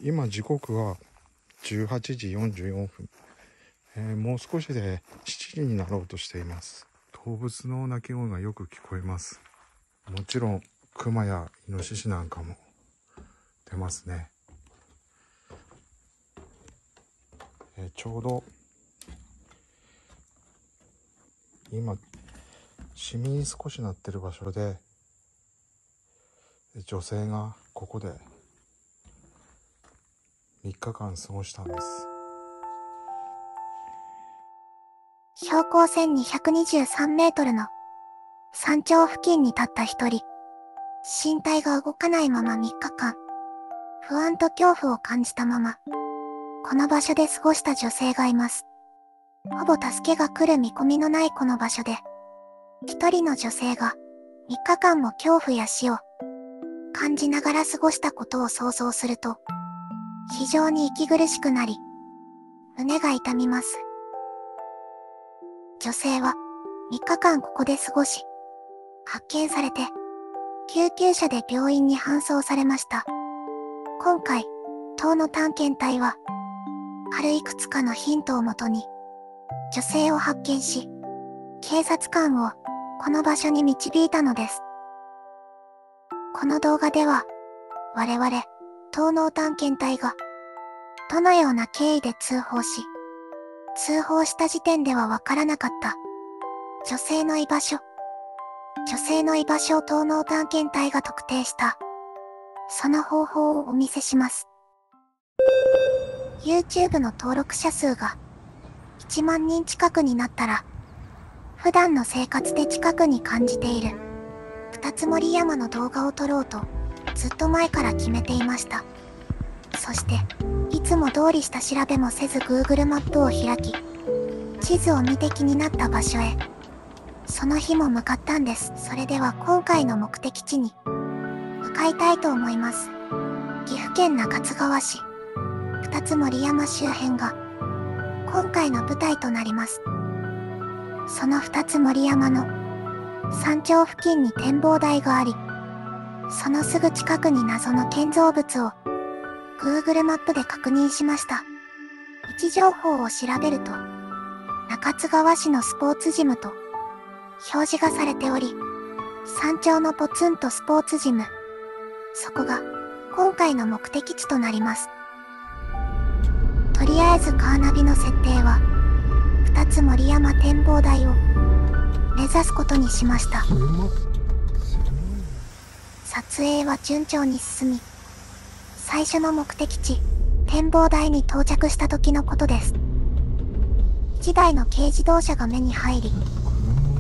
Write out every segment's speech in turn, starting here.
今時刻は18時44分、もう少しで7時になろうとしています。動物の鳴き声がよく聞こえます。もちろんクマやイノシシなんかも出ますね。ちょうど今シミに少しなってる場所で女性がここで3日間過ごしたんです。標高1223メートルの山頂付近に立った一人。身体が動かないまま3日間、不安と恐怖を感じたまま、この場所で過ごした女性がいます。ほぼ助けが来る見込みのないこの場所で、一人の女性が3日間も恐怖や死を感じながら過ごしたことを想像すると、非常に息苦しくなり、胸が痛みます。女性は3日間ここで過ごし、発見されて、救急車で病院に搬送されました。今回、島の探検隊は、あるいくつかのヒントをもとに、女性を発見し、警察官をこの場所に導いたのです。この動画では、我々、東農探検隊が、どのような経緯で通報し、通報した時点ではわからなかった、女性の居場所を東農探検隊が特定した、その方法をお見せします。YouTube の登録者数が1万人近くになったら、普段の生活で近くに感じている二ツ森山の動画を撮ろうとずっと前から決めていました。そしていつも通り下調べもせず Google マップを開き、地図を見て気になった場所へその日も向かったんです。それでは今回の目的地に向かいたいと思います。岐阜県中津川市二ツ森山周辺が今回の舞台となります。その二ツ森山の山頂付近に展望台があり、そのすぐ近くに謎の建造物を Google マップで確認しました。位置情報を調べると、中津川市のスポーツジムと表示がされており、山頂のポツンとスポーツジム、そこが今回の目的地となります。とりあえずカーナビの設定は二ツ森山展望台を目指すことにしました。撮影は順調に進み、最初の目的地展望台に到着した時のことです。1台の軽自動車が目に入り、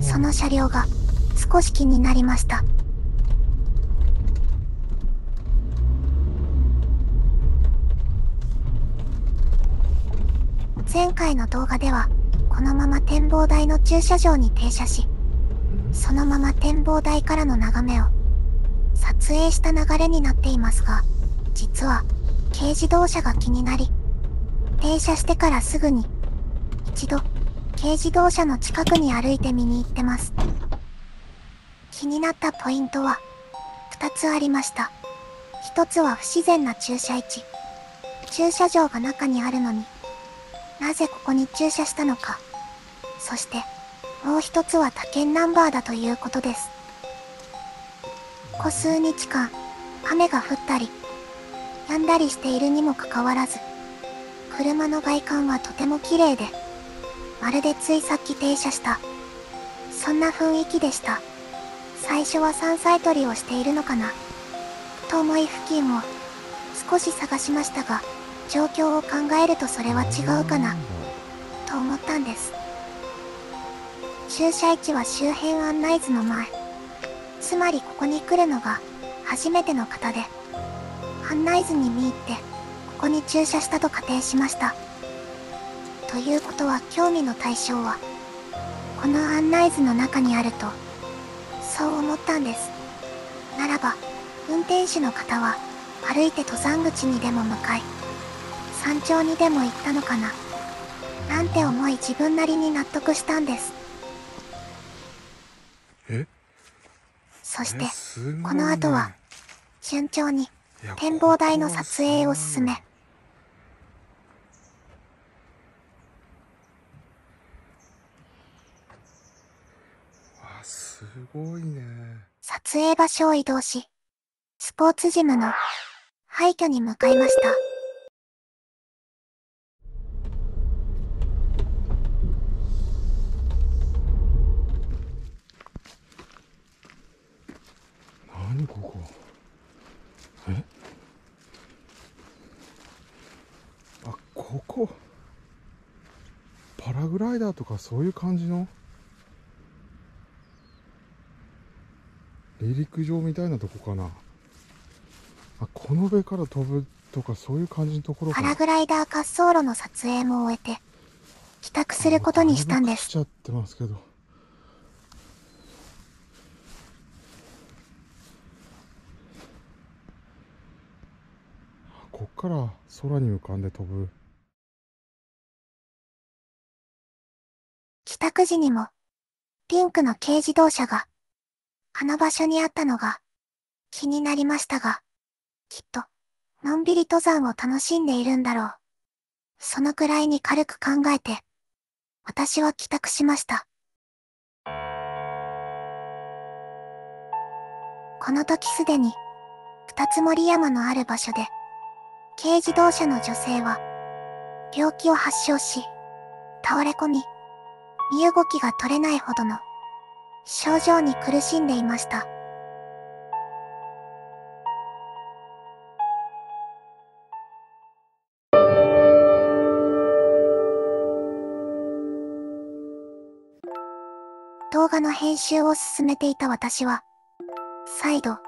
その車両が少し気になりました。前回の動画ではこのまま展望台の駐車場に停車し、そのまま展望台からの眺めを撮影した流れになっていますが、実は軽自動車が気になり、停車してからすぐに一度軽自動車の近くに歩いて見に行ってます。気になったポイントは2つありました。1つは不自然な駐車位置。駐車場が中にあるのに、なぜここに駐車したのか。そしてもう1つは他県ナンバーだということです。ここ数日間、雨が降ったり、止んだりしているにもかかわらず、車の外観はとても綺麗で、まるでついさっき停車した、そんな雰囲気でした。最初は山菜採りをしているのかなと思い付近を少し探しましたが、状況を考えるとそれは違うかなと思ったんです。駐車位置は周辺案内図の前、つまりここに来るのが初めての方で、案内図に見入ってここに駐車したと仮定しました。ということは興味の対象はこの案内図の中にあると、そう思ったんです。ならば運転手の方は歩いて登山口にでも向かい、山頂にでも行ったのかななんて思い自分なりに納得したんです。そしてこの後は順調に展望台の撮影を進め、すごいね。撮影場所を移動し、スポーツジムの廃墟に向かいました。何ここ。あ、ここパラグライダーとかそういう感じの離陸場みたいなとこかな。あ、この上から飛ぶとかそういう感じのところかな。パラグライダー滑走路の撮影も終えて帰宅することにしたんです。しちゃってますけど。こっから空に浮かんで飛ぶ。帰宅時にもピンクの軽自動車があの場所にあったのが気になりましたが、きっとのんびり登山を楽しんでいるんだろう。そのくらいに軽く考えて私は帰宅しました。この時すでに二つ森山のある場所で軽自動車の女性は病気を発症し倒れ込み、身動きが取れないほどの症状に苦しんでいました。動画の編集を進めていた私は、再度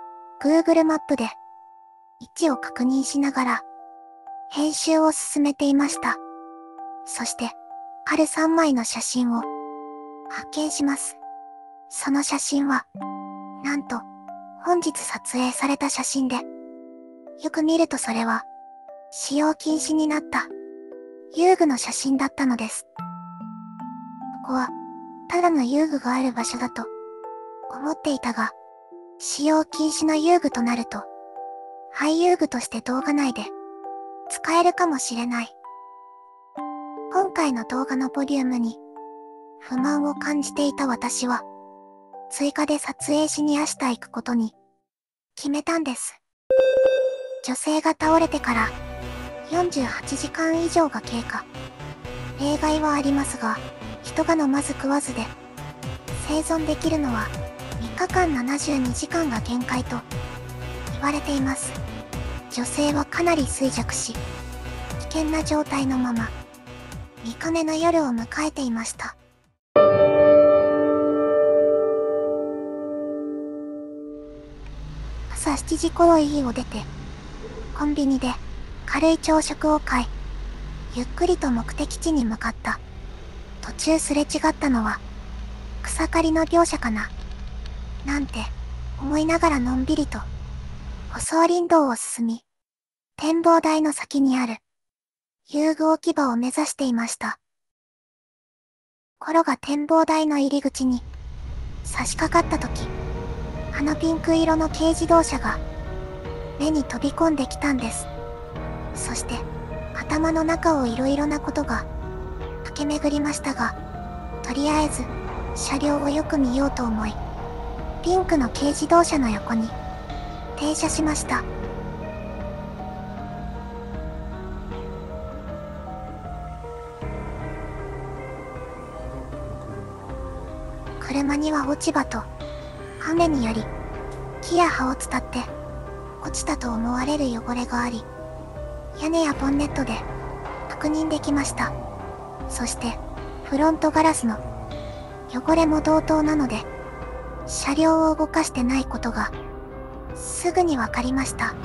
Google マップで位置を確認しながら編集を進めていました。そして、ある3枚の写真を発見します。その写真は、なんと、本日撮影された写真で、よく見るとそれは、使用禁止になった遊具の写真だったのです。ここは、ただの遊具がある場所だと思っていたが、使用禁止の遊具となると、廃遊具として動画内で使えるかもしれない。今回の動画のボリュームに不満を感じていた私は、追加で撮影しに明日行くことに決めたんです。女性が倒れてから48時間以上が経過。例外はありますが、人が飲まず食わずで生存できるのは3日間72時間が限界と言われています。女性はかなり衰弱し、危険な状態のまま3日目の夜を迎えていました。朝7時頃家を出て、コンビニで軽い朝食を買い、ゆっくりと目的地に向かった。途中すれ違ったのは、草刈りの業者かな、なんて思いながらのんびりと、舗装林道を進み、展望台の先にある遊具置き場を目指していました。頃が展望台の入り口に差し掛かった時、あのピンク色の軽自動車が目に飛び込んできたんです。そして頭の中をいろいろなことが駆け巡りましたが、とりあえず車両をよく見ようと思い、ピンクの軽自動車の横に停車しました。車には落ち葉と雨により木や葉を伝って落ちたと思われる汚れがあり、屋根やボンネットで確認できました。そしてフロントガラスの汚れも同等なので、車両を動かしてないことがすぐに分かりました。こ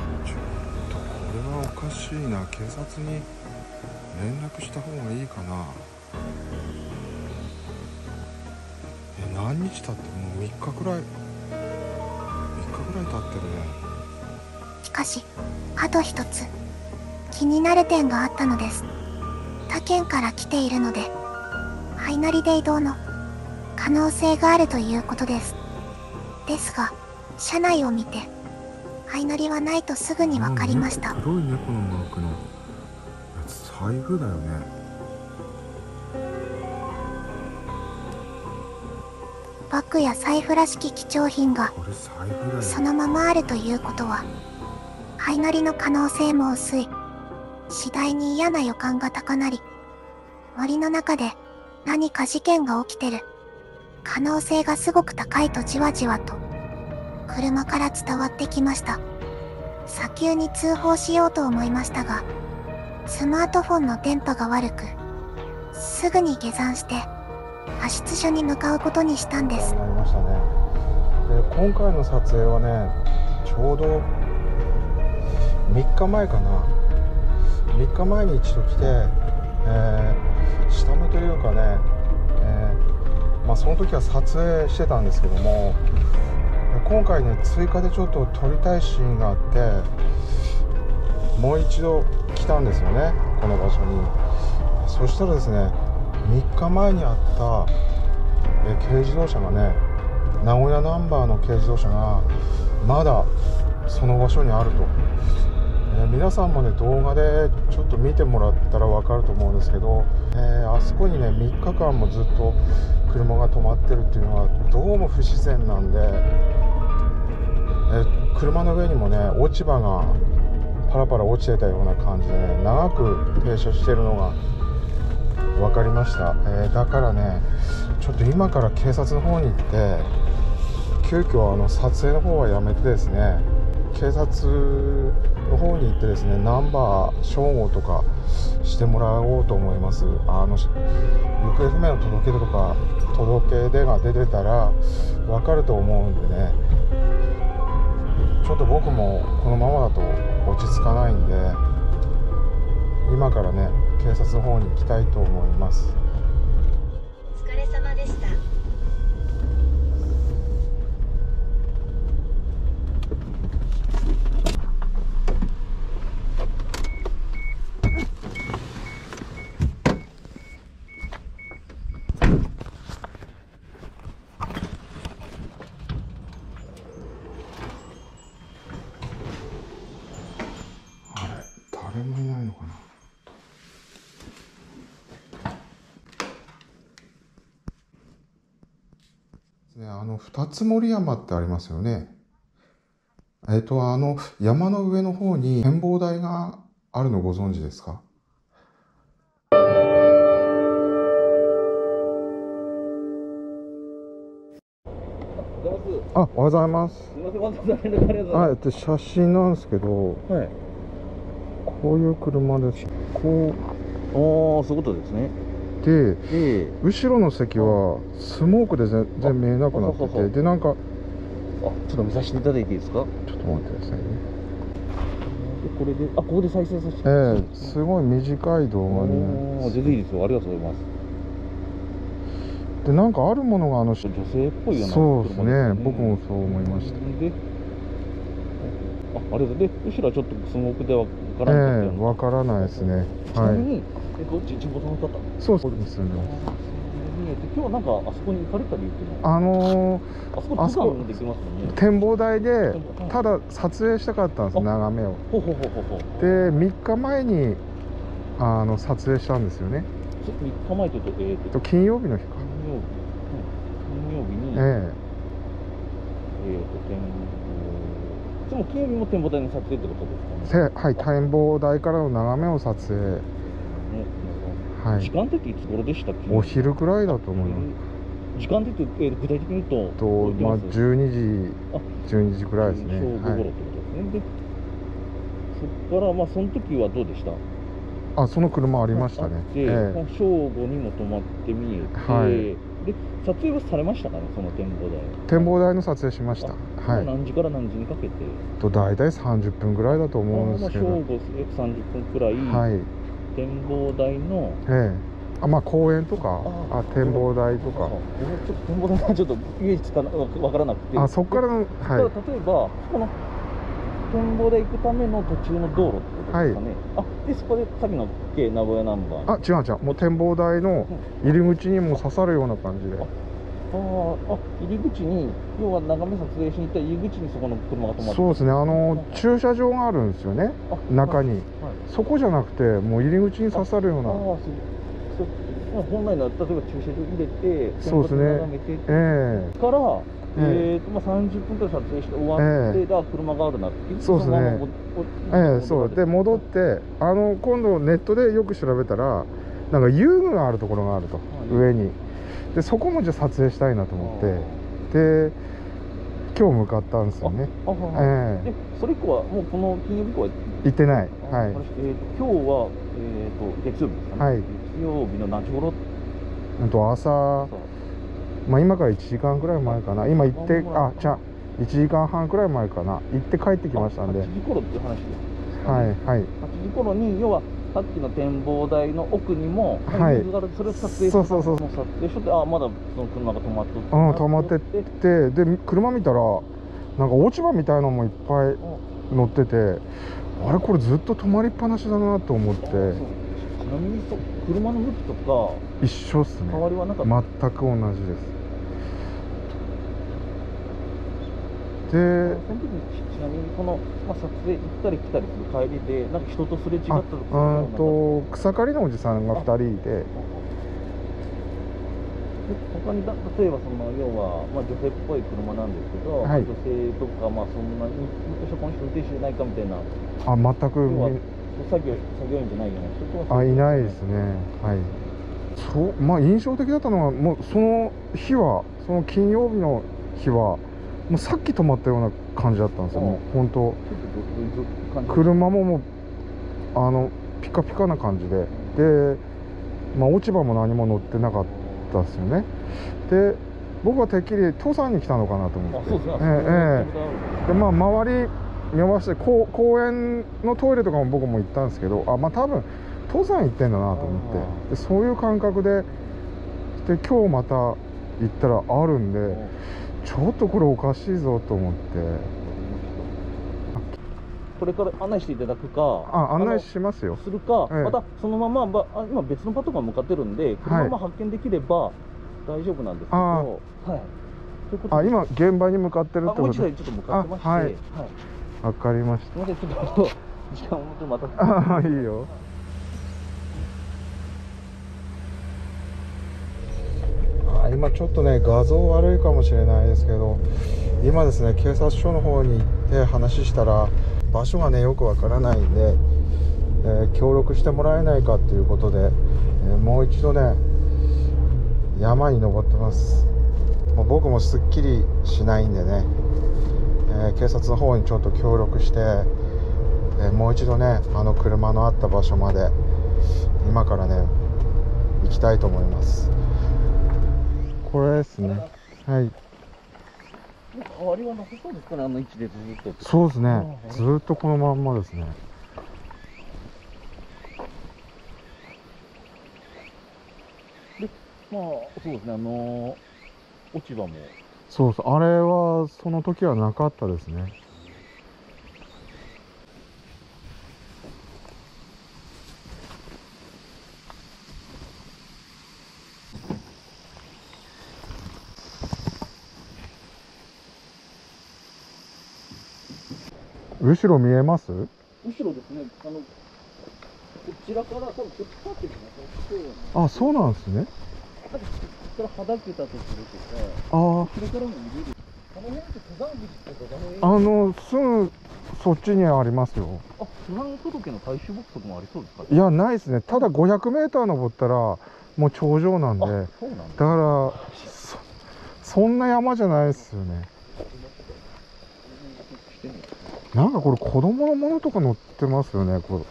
れはおかしいな。警察に連絡した方がいいかな。何日経ってもう3日くらい経ってるね。しかしあと一つ気になる点があったのです。他県から来ているので相乗りで移動の可能性があるということです。ですが車内を見て相乗りはないとすぐに分かりました。黒い猫のマークのやつ財布だよね。バッグや財布らしき貴重品がこれ財布だよ。そのままあるということは、相乗りの可能性も薄い。次第に嫌な予感が高鳴り、森の中で何か事件が起きてる可能性がすごく高いとじわじわと車から伝わってきました。早急に通報しようと思いましたが、スマートフォンの電波が悪く、すぐに下山して派出所に向かうことにしたんです。なりましたね。で、今回の撮影はね、ちょうど3日前かな。3日前に一度来て、下見というかね、その時は撮影してたんですけども、今回ね、追加でちょっと撮りたいシーンがあって、もう一度来たんですよね、この場所に。そしたらですね、3日前にあった軽自動車がね、名古屋ナンバーの軽自動車がまだその場所にあると。皆さんもね、動画でちょっと見てもらったら分かると思うんですけど、あそこにね、3日間もずっと車が止まってるっていうのはどうも不自然なんで、車の上にもね、落ち葉がパラパラ落ちてたような感じでね、長く停車してるのが分かりました。だからね、ちょっと今から警察の方に行って、急遽撮影の方はやめてですね、警察の方に行ってですね、ナンバー照合とかしてもらおうと思います。行方不明の届け出が出てたら分かると思うんでね、ちょっと僕もこのままだと落ち着かないんで、今からね、警察の方に行きたいと思います。お疲れ様でした。誰もいないのかな。二つ森山ってありますよね。山の上の方に展望台があるのご存知ですか？あ、おはようございます。すみません、わざわざ連絡ありがとうございます。写真なんですけど、はい。こういう車です。こおー、そういうことですね。うで、後ろの席はスモークで全然見えなくなってて、で、なんか、ちょっと見させていただいていいですか？ちょっと待ってくださいね。で、これで、ここで再生させて。すごい短い動画に。全然いいですよ。ありがとうございます。で、なんかあるものが女性っぽいようなそうですね、車ですね。僕もそう思いました。で、あれだ。で、後ろはちょっとスモークでわからない。わからないですね。ちなみに、地元の方？そうですよね。今日はなんかあそこに行かれた理由っていうのは？あそこできますもんね。展望台でただ撮影したかったんです、眺めを。で、3日前に撮影したんですよね。3日前というと、金曜日の日か。金曜日に、金曜日も展望台の撮影ってことですかね？はい、展望台からの眺めを撮影。はい。時間っていつ頃でしたっけ？お昼くらいだと思います。時間って言うと、具体的に言うと、12時くらいですね。正午頃ってことですね。で、そこからその時はどうでした？その車ありましたね。正午にも止まって見えて、で、撮影はされましたかね、その展望台。展望台の撮影しました。はい。何時から何時にかけて？大体30分ぐらいだと思うんですけど。正午30分くらい。はい。展望台の。公園とか、展望台とか。展望台がちょっとイメージつかわからなくて。そこからの、例えば、この展望台行くための途中の道路ってことですかね。で、そこでさっきの名古屋ナンバー。違う。もう展望台の入り口にも刺さるような感じで。入り口に、要は眺め撮影しに行った入り口にそこの車が止まってる。そうですね、駐車場があるんですよね、中に。そこじゃなくて、もう入り口に刺さるような。本来の例えば駐車場入れて、そうですね眺めてから、30分くらい撮影して終わって、車があるなって、そうですね。そうで戻って、今度ネットでよく調べたら、なんか遊具があるところがあると、上に。でそこもじゃあ撮影したいなと思って、で今日向かったんですよね。それ以降はもうこの金曜日以降は行ってない。はい。今日は月曜日ですかね。はい。月曜日の何時頃？朝、今から1時間くらい前かな。今行って、じゃあ1時間半くらい前かな。行って帰ってきましたんで。8時頃っていう話ですかね。はい。8時頃に要はさっきの展望台の奥にも、はい。それを撮影して、撮影して、まだその車が止まっとって、止まってて、で車見たらなんか落ち葉みたいなのもいっぱい乗ってて、あれこれずっと止まりっぱなしだなと思って。ちなみに車の向きとか一緒っすね。変わりはなかった？全く同じです。で、その時にちなみにこの、撮影行ったり来たりする帰りでなんか人とすれ違ったとか、草刈りのおじさんが2人いて、他に例えばその要は、女性っぽい車なんですけど、女性とかそんなにこの人運転手じゃないかみたいな、全く作業員じゃないような人といないですね。はい。印象的だったのは、もうその日は、その金曜日の日はもうさっき止まったような感じだったんですよ。もう本当車ももうピカピカな感じで、落ち葉も何も乗ってなかったですよね。で僕はてっきり登山に来たのかなと思って、で周り見回して、公園のトイレとかも僕も行ったんですけど、多分登山行ってんだなと思って、でそういう感覚で今日また行ったらあるんで、ちょっとこれおかしいぞと思って。これから案内していただくか、案内しますよ。するか、またそのまま、今別のパトカー向かってるんで、車も発見できれば大丈夫なんですけど、今現場に向かってるってことですか？もう一台ちょっと向かってまして、わかりました。すみません、ちょっと時間をまた。いいよ。今ちょっとね画像悪いかもしれないですけど、今ですね警察署の方に行って話したら、場所がねよくわからないんで、協力してもらえないかっていうことで、もう一度ね山に登ってます。もう僕もすっきりしないんでね、警察の方にちょっと協力して、もう一度ね車のあった場所まで今からね行きたいと思います。これですね。はい。変わりはなさそうですかね、あの位置でずっと。そうですね。ずっとこのまんまですね。で、そうですね、落ち葉も。そうそう、あれはその時はなかったですね。後ろ見えます？後ろですね。こちらから多分こっちかってます。そうなんですね。ここからはだけたところとか、こちらからも見れる。この辺って登山口ってか、すぐそっちにありますよ。登山届の対象ボックスとかもありそうですか？いや、ないですね。ただ500メーター登ったらもう頂上なんで、だからそんな山じゃないですよね。なんかこれ子供のものとか乗ってますよね、これ。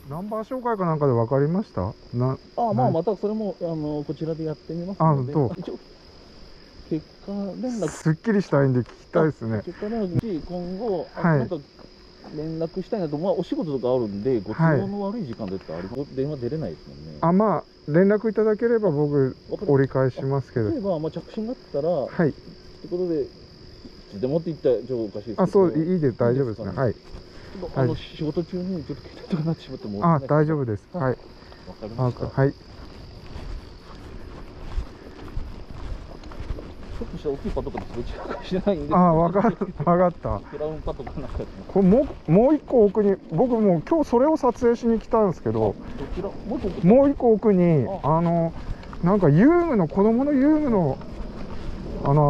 ナンバー紹介かなんかで分かりました？またそれもこちらでやってみますので、一応結果連絡すっきりしたいんで聞きたいですね。結果連絡今後なんか連絡したいなと、お仕事とかあるんで、ご都合の悪い時間でって電話出れないですもんね。連絡いただければ僕折り返しますけど。例えば着信があったら、ってことで、いつでもって言ったらちょっとおかしいですけど。あ、そう、いいです、大丈夫ですね。はい。仕事中にちょっと携帯とかなってしまっても。あ、大丈夫です。はい。わかりました。はい。ちょっとした大きいパトカーとどちらか知らないんで。あ、わかった。クラウンパトカーなんかですね。これもう一個奥に、僕も今日それを撮影しに来たんですけど、どちらもう一個奥に、なんか遊具の、子供の遊具の、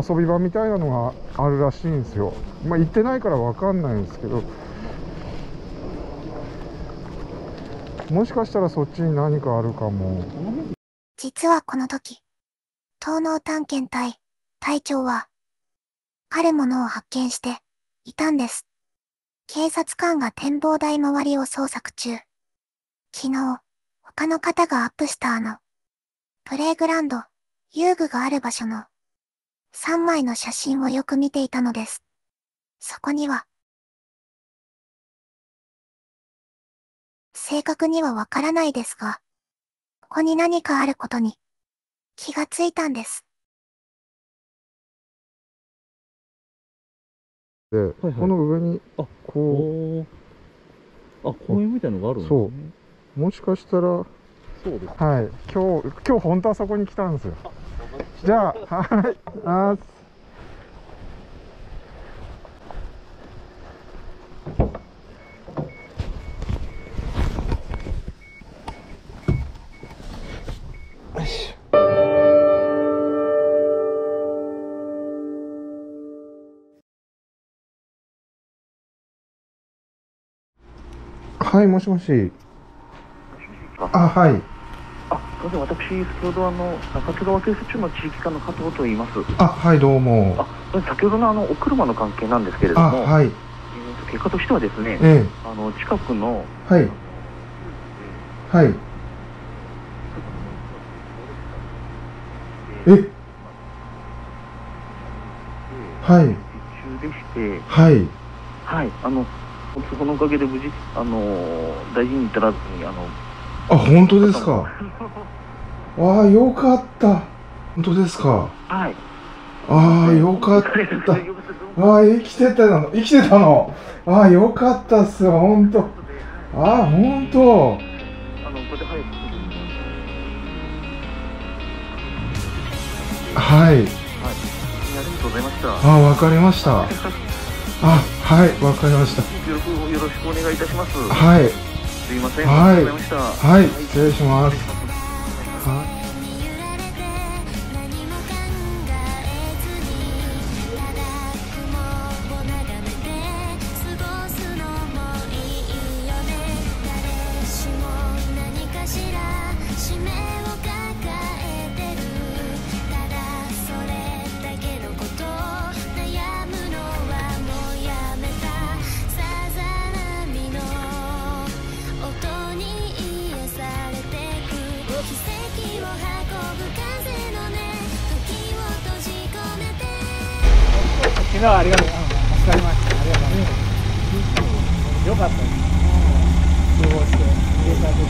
遊び場みたいなのがあるらしいんですよ。まあ、行ってないからわかんないんですけど、もしかしたらそっちに何かあるかも。実はこの時、東能探検隊、隊長は、あるものを発見していたんです。警察官が展望台周りを捜索中。昨日、他の方がアップしたプレイグラウンド、遊具がある場所の3枚の写真をよく見ていたのです。そこには、正確にはわからないですが、ここに何かあることに気がついたんです。で、この上に、こういうみたいのがあるんですね。そう。もしかしたら、そうです。はい。今日本当はそこに来たんですよ。じゃあ、はい。はい、もしもし。あ、はい。すみません、私、先ほど中津川警察署の地域課の加藤と言います。あ、はい、どうも。先ほどのお車の関係なんですけれども、はい。結果としてはですね、近くの、はい。はい。はい。中でして、はい。はい、そのおかげで無事、大事に至らずに、あ、本当ですか。ああ、よかった。本当ですか。はい。ああ、よかった。ああ、生きてたの。ああ、よかったっすよ、本当。ああ、本当。これではい。はい。ありがとうございました。ああ、わかりました。あ、はい、わかりました。よろしくお願いいたします。はい。すいません。はい。ありがとうございました。はい、失礼します。はい。昨日はありがとう。助かりました。ありがとう。よかったです。通報して、警察で。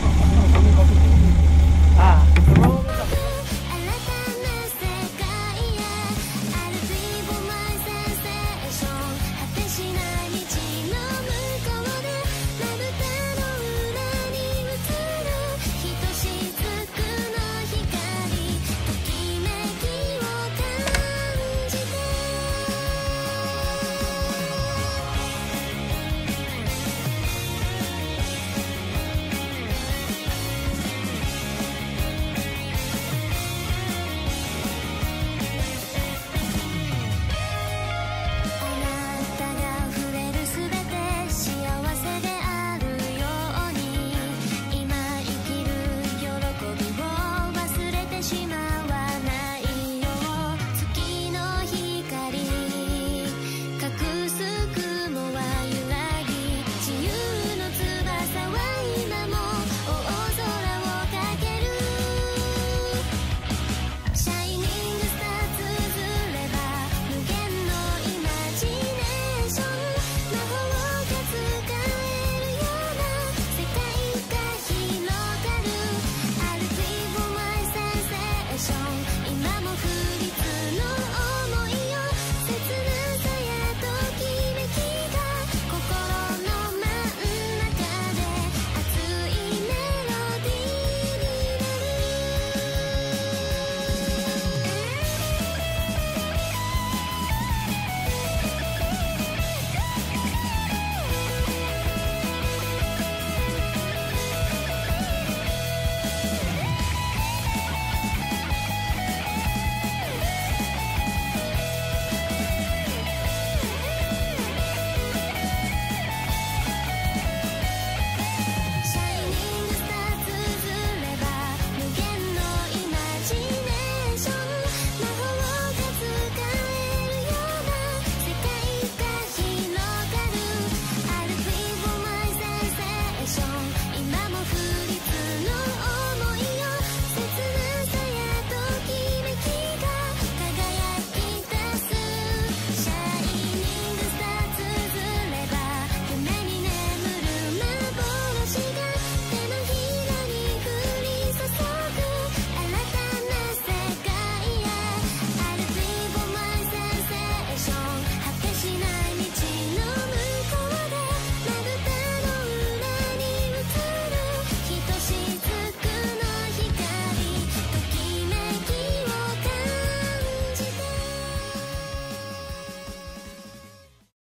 ああ。